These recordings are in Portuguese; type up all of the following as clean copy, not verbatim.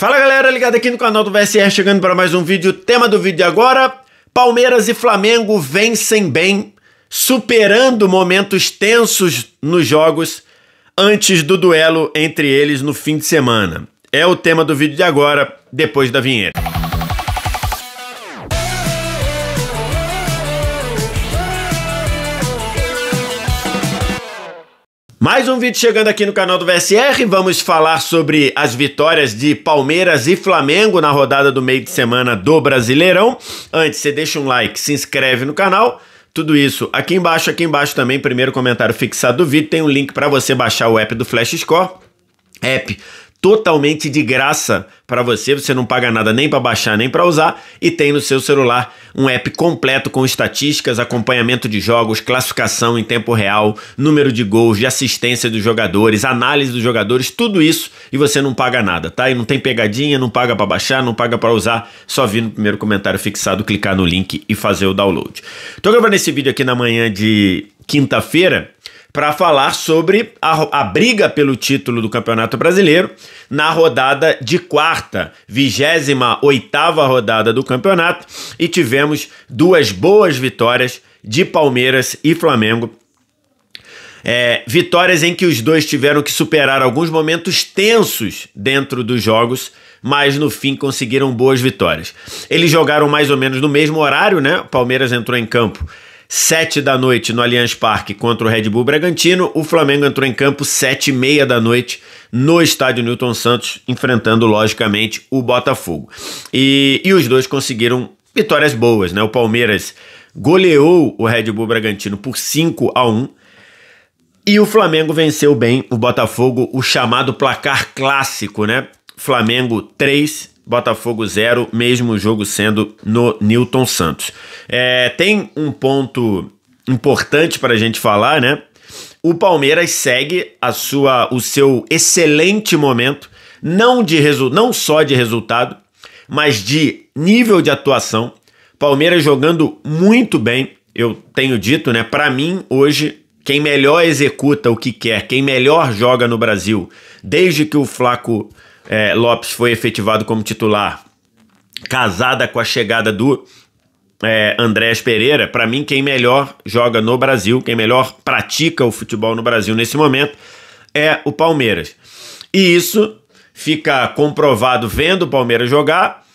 Fala galera, ligado aqui no canal do VSR, chegando para mais um vídeo. Tema do vídeo de agora: Palmeiras e Flamengo vencem bem, superando momentos tensos nos jogos antes do duelo entre eles no fim de semana. É o tema do vídeo de agora, depois da vinheta. Mais um vídeo chegando aqui no canal do VSR, vamos falar sobre as vitórias de Palmeiras e Flamengo na rodada do meio de semana do Brasileirão. Antes, você deixa um like, se inscreve no canal, tudo isso aqui embaixo também, primeiro comentário fixado do vídeo, tem um link para você baixar o app do Flash Score, app totalmente de graça para você, você não paga nada nem para baixar nem para usar, e tem no seu celular um app completo com estatísticas, acompanhamento de jogos, classificação em tempo real, número de gols, de assistência dos jogadores, análise dos jogadores, tudo isso, e você não paga nada, tá? E não tem pegadinha, não paga para baixar, não paga para usar, só vir no primeiro comentário fixado, clicar no link e fazer o download. Tô gravando esse vídeo aqui na manhã de quinta-feira para falar sobre a briga pelo título do Campeonato Brasileiro na rodada de quarta, 28ª rodada do campeonato, e tivemos duas boas vitórias de Palmeiras e Flamengo. Vitórias em que os dois tiveram que superar alguns momentos tensos dentro dos jogos, mas no fim conseguiram boas vitórias. Eles jogaram mais ou menos no mesmo horário, né? O Palmeiras entrou em campo 7 da noite no Allianz Parque contra o Red Bull Bragantino. O Flamengo entrou em campo 7h30 da noite no estádio Newton Santos, enfrentando logicamente o Botafogo. E os dois conseguiram vitórias boas, né? O Palmeiras goleou o Red Bull Bragantino por 5-1 e o Flamengo venceu bem o Botafogo, o chamado placar clássico, né? Flamengo 3, Botafogo 0, mesmo jogo sendo no Newton Santos. Tem um ponto importante para a gente falar, né? O Palmeiras segue o seu excelente momento, não só de resultado, mas de nível de atuação. Palmeiras jogando muito bem, eu tenho dito, né? Para mim, hoje, quem melhor executa o que quer, quem melhor joga no Brasil, desde que o Flaco Lopes foi efetivado como titular, casada com a chegada do Andrés Pereira, para mim quem melhor joga no Brasil, quem melhor pratica o futebol no Brasil nesse momento é o Palmeiras. E isso fica comprovado vendo o Palmeiras jogar,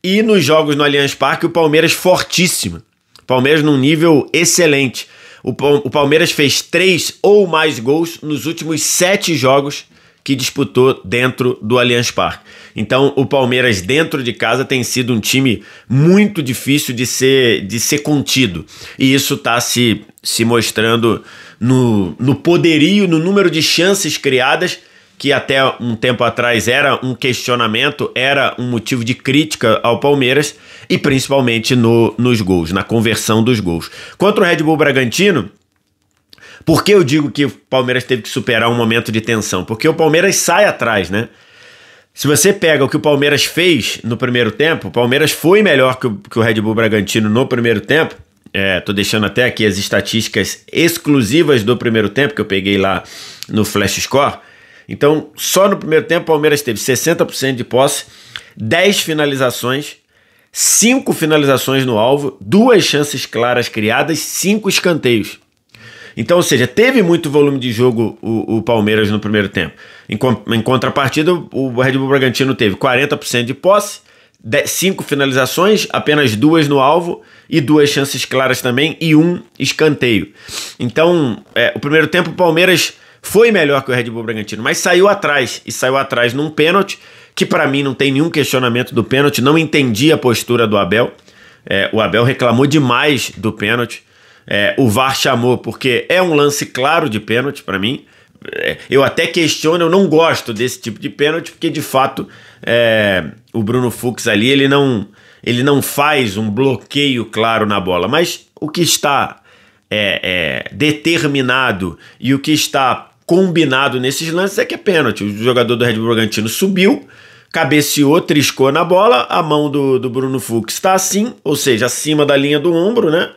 e nos jogos no Allianz Parque o Palmeiras fortíssimo, o Palmeiras num nível excelente. O Palmeiras fez 3 ou mais gols nos últimos 7 jogos que disputou dentro do Allianz Parque. Então o Palmeiras dentro de casa tem sido um time muito difícil de ser contido, e isso está se mostrando no poderio, no número de chances criadas, que até um tempo atrás era um questionamento, era um motivo de crítica ao Palmeiras, e principalmente nos gols, na conversão dos gols. Contra o Red Bull Bragantino, por que eu digo que o Palmeiras teve que superar um momento de tensão? Porque o Palmeiras sai atrás, né? Se você pega o que o Palmeiras fez no primeiro tempo, o Palmeiras foi melhor que o Red Bull Bragantino no primeiro tempo. Tô deixando até aqui as estatísticas exclusivas do primeiro tempo, que eu peguei lá no Flash Score. Então, só no primeiro tempo o Palmeiras teve 60% de posse, 10 finalizações, 5 finalizações no alvo, 2 chances claras criadas, 5 escanteios. Então, ou seja, teve muito volume de jogo o Palmeiras no primeiro tempo. Em contrapartida, o Red Bull Bragantino teve 40% de posse, 5 finalizações, apenas 2 no alvo e 2 chances claras também e 1 escanteio. Então, o primeiro tempo o Palmeiras foi melhor que o Red Bull Bragantino, mas saiu atrás, e saiu atrás num pênalti, que para mim não tem nenhum questionamento do pênalti, não entendi a postura do Abel. O Abel reclamou demais do pênalti. O VAR chamou porque é um lance claro de pênalti para mim. Eu até questiono, eu não gosto desse tipo de pênalti, porque de fato o Bruno Fux ali ele não faz um bloqueio claro na bola, mas o que está determinado e o que está combinado nesses lances é que é pênalti. O jogador do Red Bull Bragantino subiu, cabeceou, triscou na bola, a mão do Bruno Fux está assim, ou seja, acima da linha do ombro, né?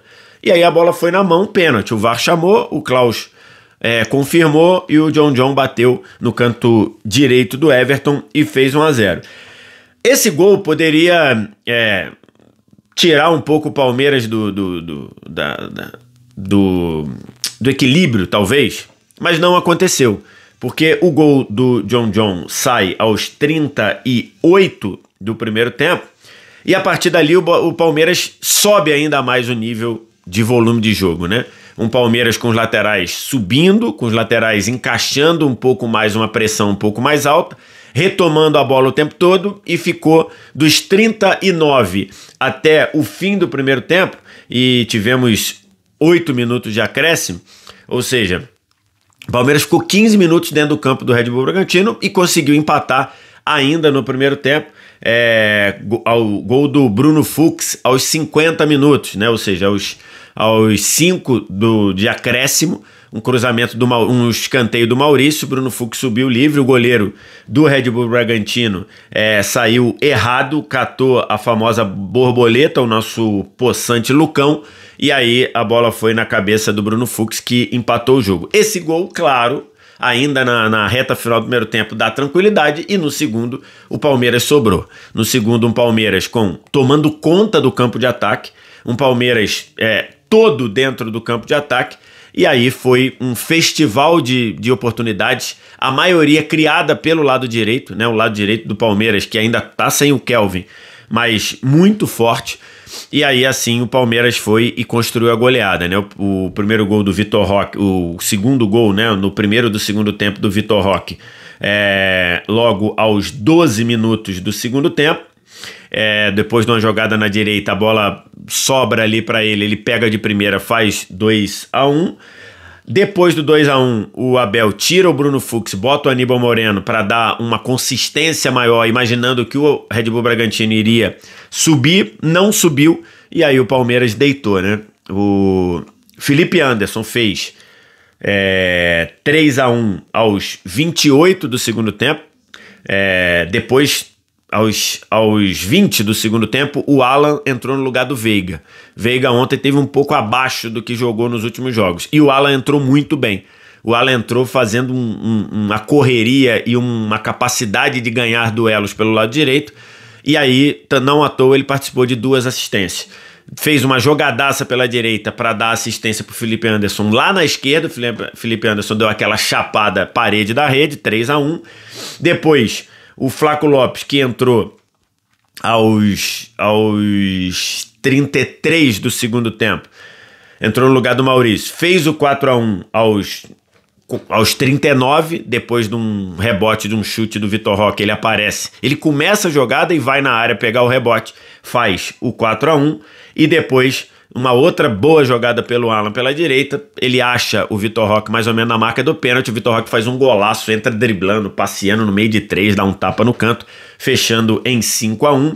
E aí a bola foi na mão, pênalti. O VAR chamou, o Klaus confirmou e o John bateu no canto direito do Everton e fez 1-0. Esse gol poderia tirar um pouco o Palmeiras do equilíbrio, talvez, mas não aconteceu, porque o gol do John sai aos 38 do primeiro tempo, e a partir dali o Palmeiras sobe ainda mais o nível de volume de jogo, né? Um Palmeiras com os laterais subindo, com os laterais encaixando um pouco mais, uma pressão um pouco mais alta, retomando a bola o tempo todo, e ficou dos 39 até o fim do primeiro tempo, e tivemos 8 minutos de acréscimo, ou seja, o Palmeiras ficou 15 minutos dentro do campo do Red Bull Bragantino e conseguiu empatar ainda no primeiro tempo, ao gol do Bruno Fux aos 50 minutos, né? Ou seja, aos 5 de acréscimo, um cruzamento, um escanteio do Maurício, Bruno Fux subiu livre, o goleiro do Red Bull Bragantino saiu errado, catou a famosa borboleta, o nosso possante Lucão, e aí a bola foi na cabeça do Bruno Fux, que empatou o jogo. Esse gol, claro, ainda na reta final do primeiro tempo, dá tranquilidade, e no segundo o Palmeiras sobrou. No segundo, um Palmeiras tomando conta do campo de ataque, um Palmeiras todo dentro do campo de ataque, e aí foi um festival de oportunidades, a maioria criada pelo lado direito, né? O lado direito do Palmeiras, que ainda tá sem o Kelvin, mas muito forte. E aí assim o Palmeiras foi e construiu a goleada, né? O primeiro gol do Vitor Roque, o segundo gol, né? No primeiro do segundo tempo do Vitor Roque, logo aos 12 minutos do segundo tempo. Depois de uma jogada na direita, a bola sobra ali para ele pega de primeira, faz 2-1. Depois do 2-1, o Abel tira o Bruno Fux, bota o Aníbal Moreno para dar uma consistência maior, imaginando que o Red Bull Bragantino iria subir, não subiu, e aí o Palmeiras deitou, né? O Felipe Anderson fez 3-1 aos 28 do segundo tempo. Depois, aos 20 do segundo tempo, o Alan entrou no lugar do Veiga. Veiga ontem teve um pouco abaixo do que jogou nos últimos jogos, e o Alan entrou muito bem. O Alan entrou fazendo uma correria e uma capacidade de ganhar duelos pelo lado direito, e aí, não à toa, ele participou de 2 assistências. Fez uma jogadaça pela direita para dar assistência para o Felipe Anderson lá na esquerda. O Felipe Anderson deu aquela chapada parede da rede, 3-1. Depois, o Flaco Lopes, que entrou aos 33 do segundo tempo, entrou no lugar do Maurício, fez o 4-1 aos 39, depois de um rebote, de um chute do Vitor Roque, ele aparece, ele começa a jogada e vai na área pegar o rebote, faz o 4-1, e depois uma outra boa jogada pelo Alan pela direita, ele acha o Vitor Roque mais ou menos na marca do pênalti, o Vitor Roque faz um golaço, entra driblando, passeando no meio de 3, dá um tapa no canto, fechando em 5-1,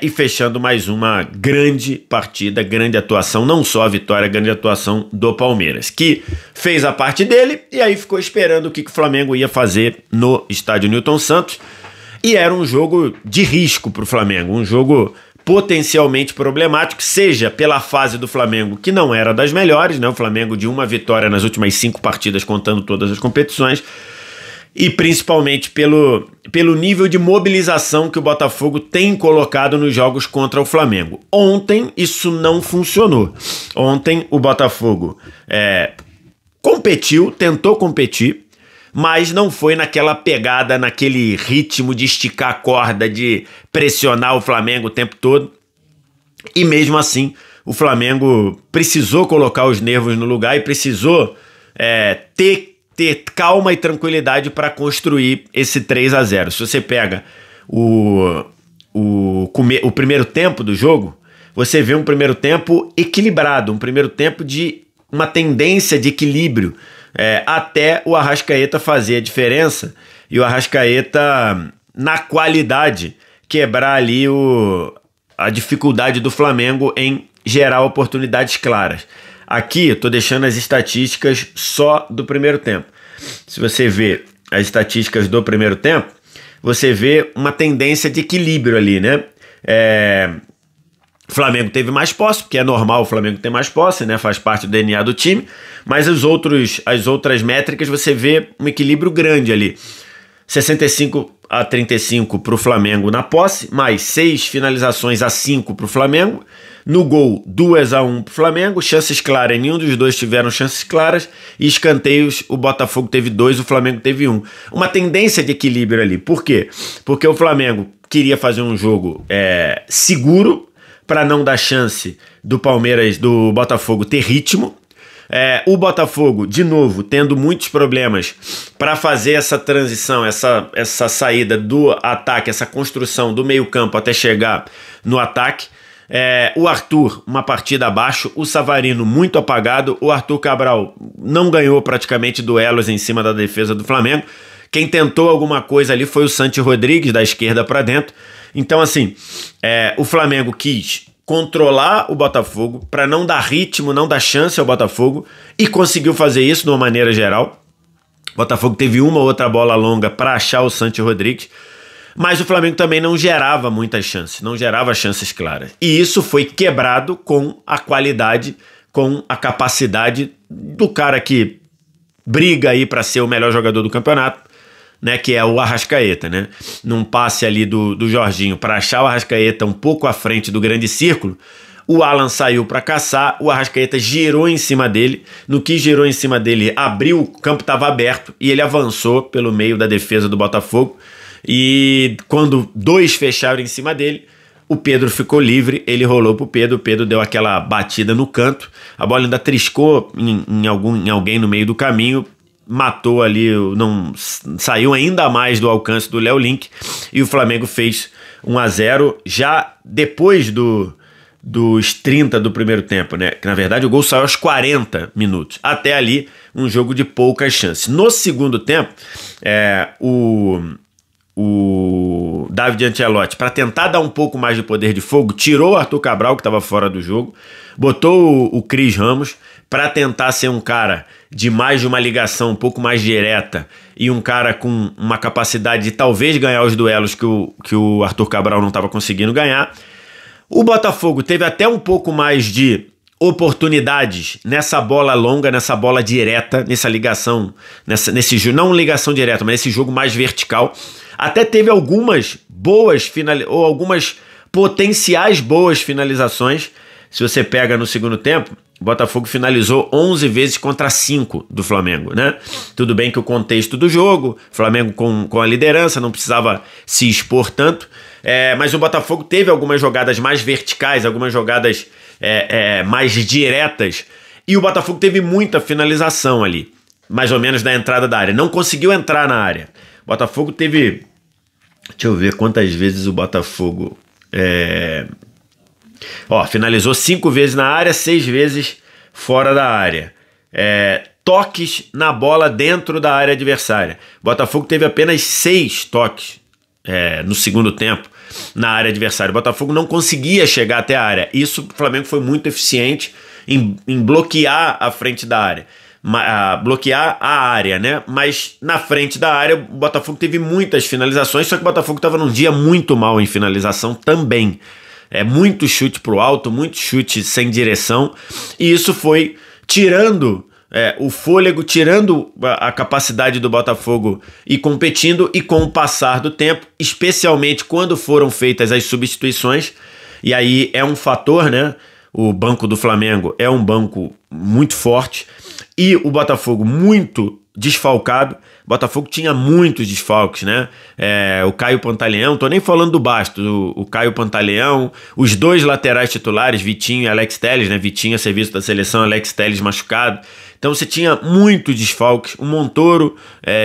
e fechando mais uma grande partida, grande atuação, não só a vitória, grande atuação do Palmeiras, que fez a parte dele e aí ficou esperando o que o Flamengo ia fazer no estádio Newton Santos, e era um jogo de risco para o Flamengo, um jogo potencialmente problemático, seja pela fase do Flamengo, que não era das melhores, né? O Flamengo de uma vitória nas últimas 5 partidas, contando todas as competições, e principalmente pelo nível de mobilização que o Botafogo tem colocado nos jogos contra o Flamengo. Ontem isso não funcionou. Ontem o Botafogo competiu, tentou competir, mas não foi naquela pegada, naquele ritmo de esticar a corda, de pressionar o Flamengo o tempo todo. E mesmo assim, o Flamengo precisou colocar os nervos no lugar e precisou ter calma e tranquilidade para construir esse 3-0. Se você pega o primeiro tempo do jogo, você vê um primeiro tempo equilibrado, um primeiro tempo de uma tendência de equilíbrio, até o Arrascaeta fazer a diferença, e o Arrascaeta, na qualidade, quebrar ali a dificuldade do Flamengo em gerar oportunidades claras. Aqui eu tô deixando as estatísticas só do primeiro tempo. Se você vê as estatísticas do primeiro tempo, você vê uma tendência de equilíbrio ali, né? O Flamengo teve mais posse, porque é normal o Flamengo ter mais posse, né? Faz parte do DNA do time, mas as outras métricas você vê um equilíbrio grande ali. 65 35 para o Flamengo na posse, mais 6 finalizações a 5 para o Flamengo. No gol, 2-1 para o Flamengo, chances claras, nenhum dos dois tiveram chances claras, e escanteios, o Botafogo teve 2, o Flamengo teve 1. Uma tendência de equilíbrio ali, por quê? Porque o Flamengo queria fazer um jogo seguro, para não dar chance do Botafogo ter ritmo. O Botafogo, de novo, tendo muitos problemas para fazer essa transição, essa saída do ataque, essa construção do meio-campo até chegar no ataque. O Arthur, uma partida abaixo, o Savarino muito apagado, o Arthur Cabral não ganhou praticamente duelos em cima da defesa do Flamengo. Quem tentou alguma coisa ali foi o Santi Rodrigues, da esquerda para dentro. Então, assim, o Flamengo quis controlar o Botafogo para não dar ritmo, não dar chance ao Botafogo, e conseguiu fazer isso de uma maneira geral. O Botafogo teve uma ou outra bola longa para achar o Santi Rodrigues, mas o Flamengo também não gerava muitas chances, não gerava chances claras. E isso foi quebrado com a qualidade, com a capacidade do cara que briga aí para ser o melhor jogador do campeonato, né, que é o Arrascaeta, né? Num passe ali do Jorginho para achar o Arrascaeta um pouco à frente do grande círculo, o Alan saiu para caçar, o Arrascaeta girou em cima dele, no que girou em cima dele, abriu, o campo estava aberto e ele avançou pelo meio da defesa do Botafogo, e quando 2 fecharam em cima dele, o Pedro ficou livre, ele rolou pro Pedro, o Pedro deu aquela batida no canto, a bola ainda triscou em alguém no meio do caminho, matou ali, não saiu ainda mais do alcance do Léo Link, e o Flamengo fez 1-0 já depois dos 30 do primeiro tempo, né? Que na verdade o gol saiu aos 40 minutos. Até ali, um jogo de poucas chances. No segundo tempo, o David Ancelotti, para tentar dar um pouco mais de poder de fogo, tirou o Arthur Cabral, que estava fora do jogo, botou o Cris Ramos para tentar ser um cara de mais de uma ligação um pouco mais direta e um cara com uma capacidade de talvez ganhar os duelos que o Arthur Cabral não estava conseguindo ganhar. O Botafogo teve até um pouco mais de oportunidades nessa bola longa, nessa bola direta, nessa ligação, nesse jogo, não ligação direta, mas esse jogo mais vertical. Até teve algumas boas ou algumas potenciais boas finalizações. Se você pega no segundo tempo, o Botafogo finalizou 11 vezes contra 5 do Flamengo, né? Tudo bem que o contexto do jogo, Flamengo com a liderança, não precisava se expor tanto, mas o Botafogo teve algumas jogadas mais verticais, algumas jogadas mais diretas, e o Botafogo teve muita finalização ali, mais ou menos na entrada da área, não conseguiu entrar na área. O Botafogo teve, deixa eu ver quantas vezes o Botafogo finalizou 5 vezes na área, 6 vezes fora da área. Toques na bola dentro da área adversária. O Botafogo teve apenas 6 toques no segundo tempo na área adversária. O Botafogo não conseguia chegar até a área. Isso, o Flamengo foi muito eficiente em bloquear a frente da área. Bloquear a área, né? Mas na frente da área, o Botafogo teve muitas finalizações, só que o Botafogo estava num dia muito mal em finalização também. Muito chute pro alto, muito chute sem direção, e isso foi tirando o fôlego, tirando a capacidade do Botafogo e competindo, e com o passar do tempo, especialmente quando foram feitas as substituições, e aí é um fator, né? O banco do Flamengo é um banco muito forte, e o Botafogo muito desfalcado. O Botafogo tinha muitos desfalques, né? O Caio Pantaleão, tô nem falando do Bastos, o Caio Pantaleão, os 2 laterais titulares, Vitinho e Alex Telles, né? Vitinho a serviço da seleção, Alex Telles machucado. Então você tinha muitos desfalques, o Montoro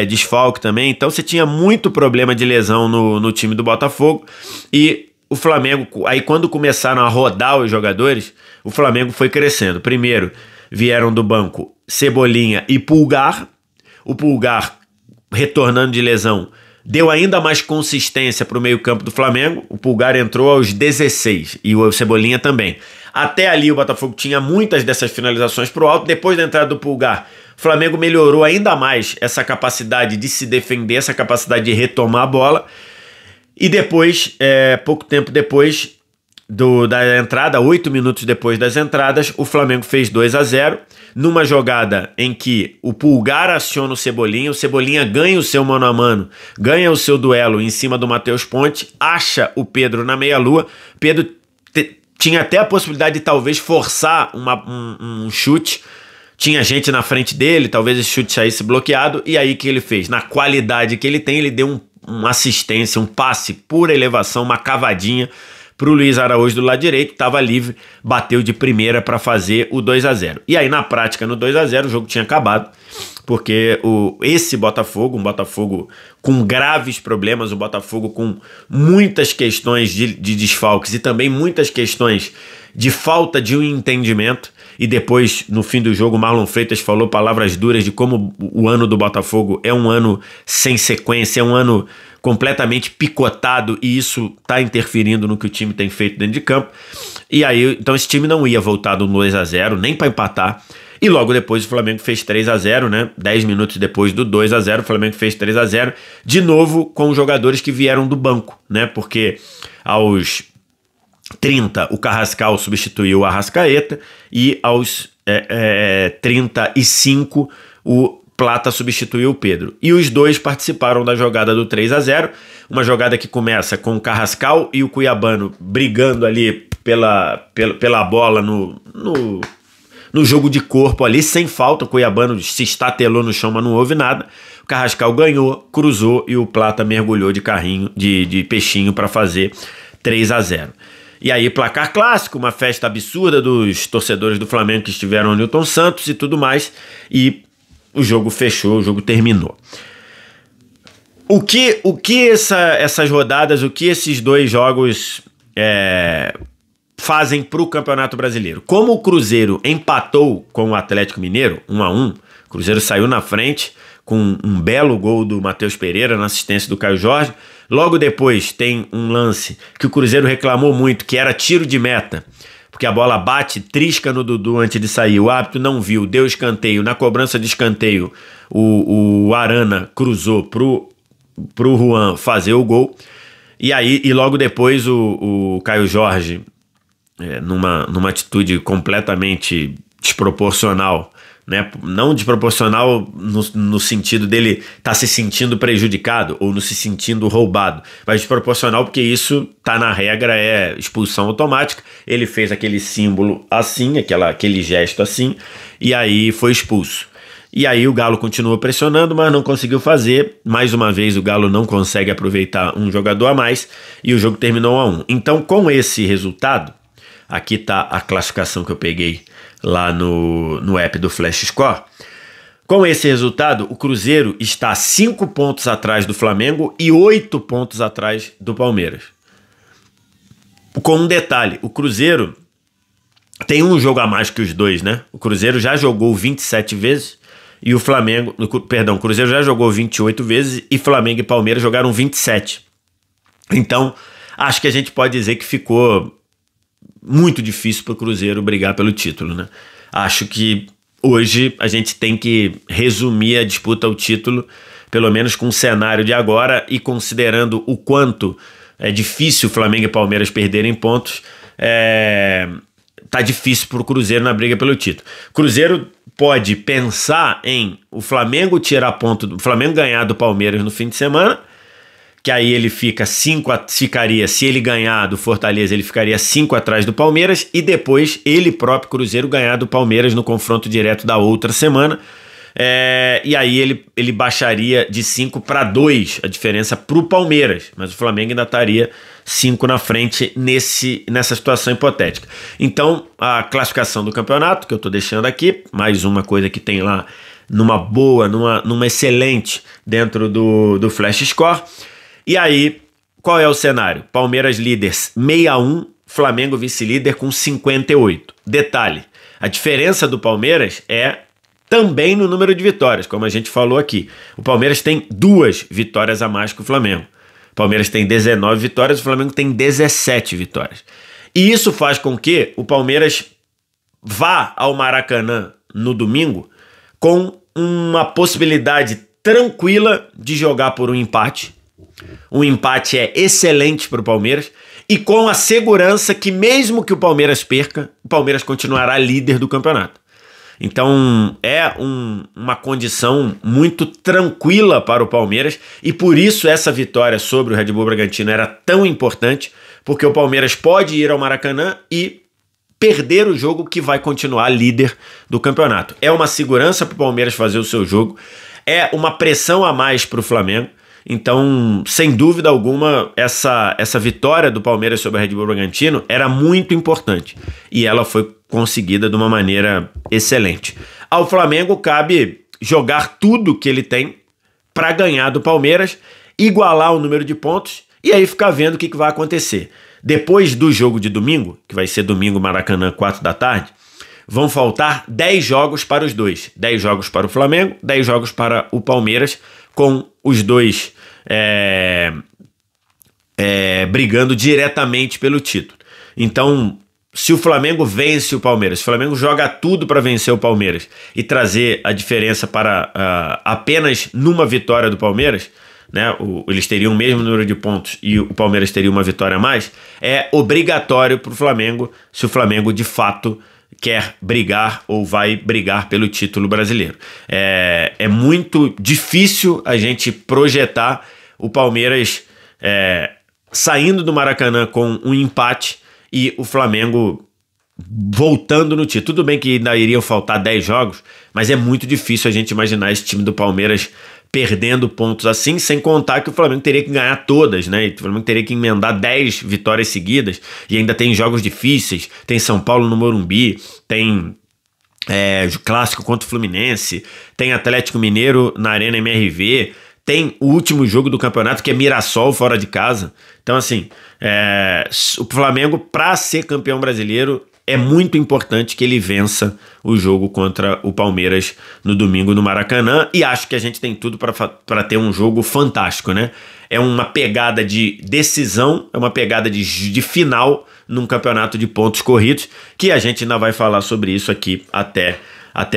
desfalque também, então você tinha muito problema de lesão no time do Botafogo, e o Flamengo, aí quando começaram a rodar os jogadores, o Flamengo foi crescendo. Primeiro vieram do banco Cebolinha e Pulgar. O Pulgar, retornando de lesão, deu ainda mais consistência para o meio-campo do Flamengo. O Pulgar entrou aos 16 e o Cebolinha também. Até ali o Botafogo tinha muitas dessas finalizações para o alto. Depois da entrada do Pulgar, o Flamengo melhorou ainda mais essa capacidade de se defender, essa capacidade de retomar a bola. E depois, pouco tempo depois, da entrada, 8 minutos depois das entradas, o Flamengo fez 2-0, numa jogada em que o Pulgar aciona o Cebolinha ganha o seu mano a mano, ganha o seu duelo em cima do Matheus Ponte, acha o Pedro na meia-lua, Pedro tinha até a possibilidade de talvez forçar um chute, tinha gente na frente dele, talvez esse chute saísse bloqueado, e aí o que ele fez? Na qualidade que ele tem, ele deu uma assistência, um passe por elevação, uma cavadinha para o Luiz Araújo do lado direito, estava livre, bateu de primeira para fazer o 2-0. E aí na prática, no 2-0, o jogo tinha acabado, porque esse Botafogo, um Botafogo com graves problemas, um Botafogo com muitas questões de desfalques e também muitas questões de falta de um entendimento, e depois, no fim do jogo, o Marlon Freitas falou palavras duras de como o ano do Botafogo é um ano sem sequência, é um ano completamente picotado, e isso está interferindo no que o time tem feito dentro de campo. E aí, então esse time não ia voltar do 2-0, nem para empatar. E logo depois o Flamengo fez 3-0, né? 10 minutos depois do 2-0, o Flamengo fez 3-0, de novo com jogadores que vieram do banco, né? Porque aos 30, o Carrascal substituiu o Arrascaeta, e aos 35, o Plata substituiu o Pedro. E os dois participaram da jogada do 3-0, uma jogada que começa com o Carrascal e o Cuiabano brigando ali pela bola no jogo de corpo ali, sem falta. O Cuiabano se estatelou no chão, mas não houve nada. O Carrascal ganhou, cruzou, e o Plata mergulhou de carrinho, de peixinho para fazer 3-0. E aí, placar clássico, uma festa absurda dos torcedores do Flamengo que estiveram no Newton Santos e tudo mais, e o jogo fechou, o jogo terminou. O que essas rodadas, o que esses dois jogos fazem para o Campeonato Brasileiro? Como o Cruzeiro empatou com o Atlético Mineiro, 1-1, o Cruzeiro saiu na frente com um belo gol do Matheus Pereira na assistência do Caio Jorge. Logo depois tem um lance que o Cruzeiro reclamou muito, que era tiro de meta, porque a bola bate, trisca no Dudu antes de sair, o árbitro não viu, deu escanteio. Na cobrança de escanteio, o Arana cruzou pro Juan fazer o gol, e logo depois o Caio Jorge, numa atitude completamente desproporcional, né? Não desproporcional no sentido dele estar se sentindo prejudicado ou não se sentindo roubado, mas desproporcional porque isso tá na regra, é expulsão automática. Ele fez aquele símbolo assim, aquele gesto assim, e aí foi expulso. E aí o Galo continuou pressionando, mas não conseguiu fazer. Mais uma vez o Galo não consegue aproveitar um jogador a mais, e o jogo terminou 1-1. Então, com esse resultado, aqui tá a classificação que eu peguei lá no app do Flash Score. Com esse resultado, o Cruzeiro está 5 pontos atrás do Flamengo e 8 pontos atrás do Palmeiras. Com um detalhe, o Cruzeiro tem um jogo a mais que os dois, né? O Cruzeiro já jogou 27 vezes e o Cruzeiro já jogou 28 vezes e Flamengo e Palmeiras jogaram 27. Então, acho que a gente pode dizer que ficou muito difícil para o Cruzeiro brigar pelo título, né? Acho que hoje a gente tem que resumir a disputa ao título, pelo menos com o cenário de agora, e considerando o quanto é difícil Flamengo e Palmeiras perderem pontos, tá difícil para o Cruzeiro na briga pelo título. Cruzeiro pode pensar em o Flamengo tirar ponto, o Flamengo ganhar do Palmeiras no fim de semana, que aí ele ficaria, se ele ganhar do Fortaleza, ele ficaria 5 atrás do Palmeiras, e depois ele próprio, Cruzeiro, ganhar do Palmeiras no confronto direto da outra semana, e aí ele baixaria de 5 para 2 a diferença para o Palmeiras, mas o Flamengo ainda estaria 5 na frente nessa situação hipotética. Então, a classificação do campeonato, que eu estou deixando aqui, mais uma coisa que tem lá numa excelente dentro do Flash Score. E aí, qual é o cenário? Palmeiras líder 61, Flamengo vice-líder com 58. Detalhe, a diferença do Palmeiras é também no número de vitórias, como a gente falou aqui. O Palmeiras tem 2 vitórias a mais que o Flamengo. O Palmeiras tem 19 vitórias, o Flamengo tem 17 vitórias. E isso faz com que o Palmeiras vá ao Maracanã no domingo com uma possibilidade tranquila de jogar por um empate, Um empate é excelente para o Palmeiras e com a segurança que mesmo que o Palmeiras perca, o Palmeiras continuará líder do campeonato. Então é uma condição muito tranquila para o Palmeiras e por isso essa vitória sobre o Red Bull Bragantino era tão importante, porque o Palmeiras pode ir ao Maracanã e perder o jogo que vai continuar líder do campeonato. É uma segurança para o Palmeiras fazer o seu jogo, é uma pressão a mais para o Flamengo. Então, sem dúvida alguma, essa vitória do Palmeiras sobre o Red Bull Bragantino era muito importante e ela foi conseguida de uma maneira excelente. Ao Flamengo cabe jogar tudo que ele tem para ganhar do Palmeiras, igualar o número de pontos e aí ficar vendo o que vai acontecer. Depois do jogo de domingo, que vai ser domingo Maracanã, 4 da tarde, vão faltar 10 jogos para os dois. 10 jogos para o Flamengo, 10 jogos para o Palmeiras, com os dois brigando diretamente pelo título. Então, se o Flamengo vence o Palmeiras, se o Flamengo joga tudo para vencer o Palmeiras e trazer a diferença para apenas numa vitória do Palmeiras, né, eles teriam o mesmo número de pontos e o Palmeiras teria uma vitória a mais, é obrigatório para o Flamengo, se o Flamengo de fato quer brigar ou vai brigar pelo título brasileiro. É muito difícil a gente projetar o Palmeiras saindo do Maracanã com um empate e o Flamengo voltando no título. Tudo bem que ainda iriam faltar 10 jogos, mas é muito difícil a gente imaginar esse time do Palmeiras perdendo pontos assim, sem contar que o Flamengo teria que ganhar todas, né? O Flamengo teria que emendar 10 vitórias seguidas e ainda tem jogos difíceis, tem São Paulo no Morumbi, tem clássico contra o Fluminense, tem Atlético Mineiro na Arena MRV, tem o último jogo do campeonato que é Mirassol fora de casa. Então assim, o Flamengo, para ser campeão brasileiro, é muito importante que ele vença o jogo contra o Palmeiras no domingo no Maracanã e acho que a gente tem tudo para ter um jogo fantástico, né? É uma pegada de decisão, é uma pegada de final num campeonato de pontos corridos que a gente ainda vai falar sobre isso aqui até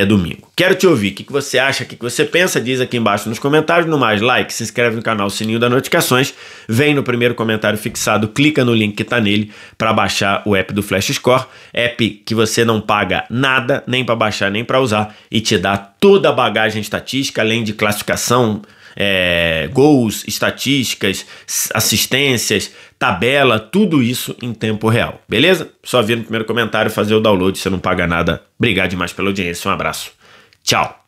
domingo. Quero te ouvir, o que você acha, o que você pensa, diz aqui embaixo nos comentários. No mais, like, se inscreve no canal, sininho das notificações, vem no primeiro comentário fixado, clica no link que tá nele para baixar o app do Flash Score, app que você não paga nada, nem para baixar, nem para usar, e te dá toda a bagagem estatística, além de classificação, gols, estatísticas, assistências, tabela, tudo isso em tempo real, beleza? Só vir no primeiro comentário, fazer o download, você não paga nada. Obrigado demais pela audiência, um abraço, tchau!